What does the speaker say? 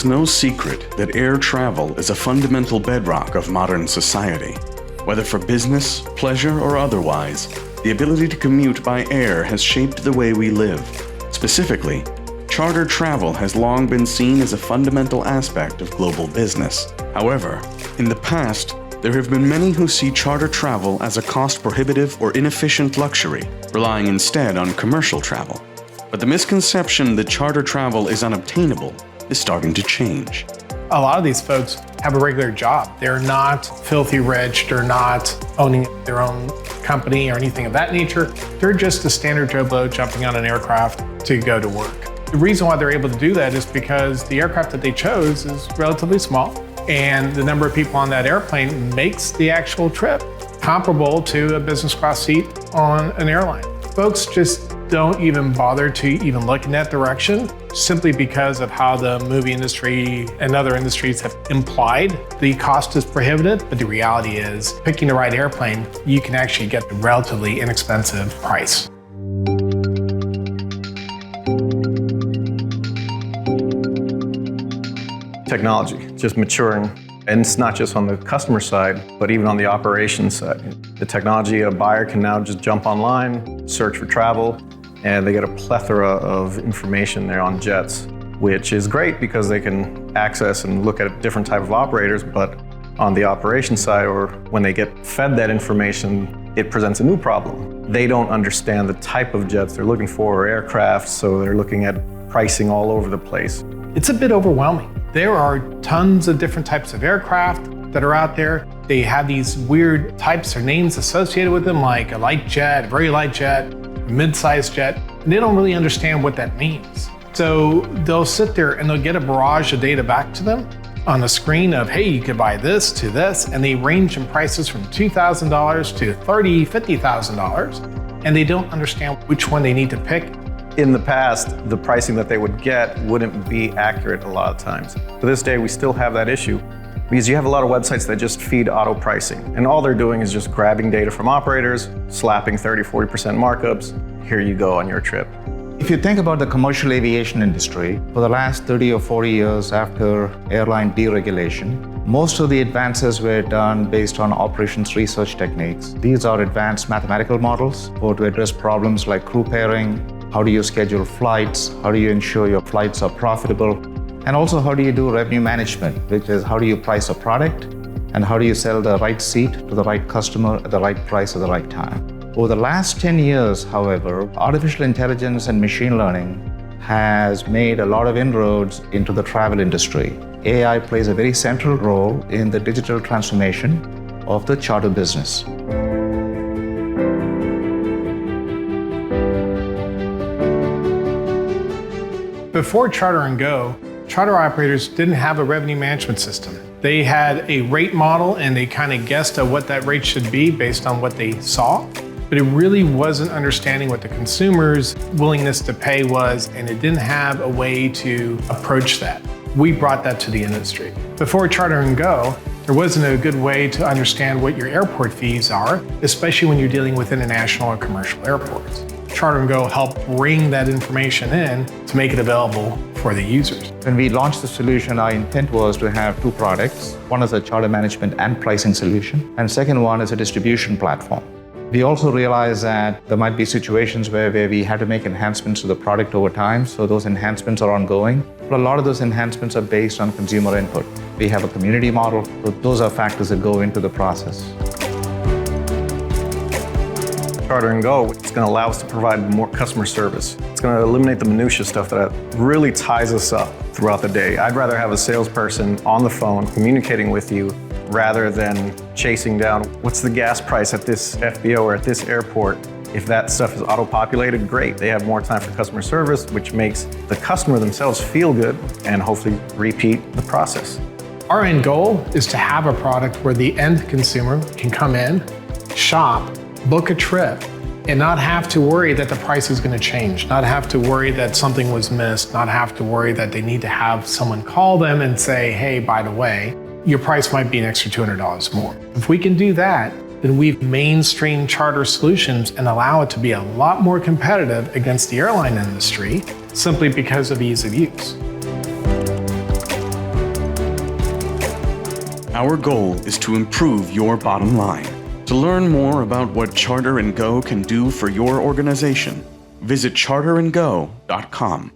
It's no secret that air travel is a fundamental bedrock of modern society. Whether for business, pleasure, or otherwise, the ability to commute by air has shaped the way we live. Specifically, charter travel has long been seen as a fundamental aspect of global business. However, in the past, there have been many who see charter travel as a cost-prohibitive or inefficient luxury, relying instead on commercial travel. But the misconception that charter travel is unobtainable is starting to change. A lot of these folks have a regular job. They're not filthy rich, they're not owning their own company or anything of that nature. They're just a standard Joe Blow jumping on an aircraft to go to work. The reason why they're able to do that is because the aircraft that they chose is relatively small, and the number of people on that airplane makes the actual trip comparable to a business class seat on an airline. Folks just don't even bother to even look in that direction simply because of how the movie industry and other industries have implied the cost is prohibitive. But the reality is, picking the right airplane, you can actually get a relatively inexpensive price. Technology, just maturing. And it's not just on the customer side, but even on the operations side. The technology, a buyer can now just jump online, search for travel, and they get a plethora of information there on jets, which is great because they can access and look at different type of operators, but on the operations side, or when they get fed that information, it presents a new problem. They don't understand the type of jets they're looking for or aircraft, so they're looking at pricing all over the place. It's a bit overwhelming. There are tons of different types of aircraft that are out there. They have these weird types or names associated with them, like a light jet, a very light jet, mid-sized jet, and they don't really understand what that means. So they'll sit there and they'll get a barrage of data back to them on a screen of, hey, you could buy this to this, and they range in prices from $2,000 to $30,000, $50,000, and they don't understand which one they need to pick. In the past, the pricing that they would get wouldn't be accurate a lot of times. To this day, we still have that issue because you have a lot of websites that just feed auto pricing, and all they're doing is just grabbing data from operators, slapping 30-40% markups. Here you go on your trip. If you think about the commercial aviation industry, for the last 30 or 40 years after airline deregulation, most of the advances were done based on operations research techniques. These are advanced mathematical models to address problems like crew pairing, how do you schedule flights, how do you ensure your flights are profitable, and also how do you do revenue management, which is how do you price a product and how do you sell the right seat to the right customer at the right price at the right time. Over the last 10 years, however, artificial intelligence and machine learning has made a lot of inroads into the travel industry. AI plays a very central role in the digital transformation of the charter business. Before Charter & Go, charter operators didn't have a revenue management system. They had a rate model and they kind of guessed at what that rate should be based on what they saw, but it really wasn't understanding what the consumer's willingness to pay was, and it didn't have a way to approach that. We brought that to the industry. Before Charter & Go, there wasn't a good way to understand what your airport fees are, especially when you're dealing with international or commercial airports. Charter & Go helped bring that information in to make it available for the users. When we launched the solution, our intent was to have two products. One is a charter management and pricing solution, and second one is a distribution platform. We also realized that there might be situations where we had to make enhancements to the product over time, so those enhancements are ongoing. But a lot of those enhancements are based on consumer input. We have a community model, so those are factors that go into the process. Charter & Go, it's going to allow us to provide more customer service. It's going to eliminate the minutia stuff that really ties us up throughout the day. I'd rather have a salesperson on the phone communicating with you rather than chasing down what's the gas price at this FBO or at this airport. If that stuff is auto-populated, great. They have more time for customer service, which makes the customer themselves feel good and hopefully repeat the process. Our end goal is to have a product where the end consumer can come in, shop, book a trip, and not have to worry that the price is going to change, not have to worry that something was missed, not have to worry that they need to have someone call them and say, hey, by the way, your price might be an extra $200 more. If we can do that, then we've mainstreamed charter solutions and allow it to be a lot more competitive against the airline industry simply because of ease of use. Our goal is to improve your bottom line. To learn more about what Charter & Go can do for your organization, visit charterandgo.com.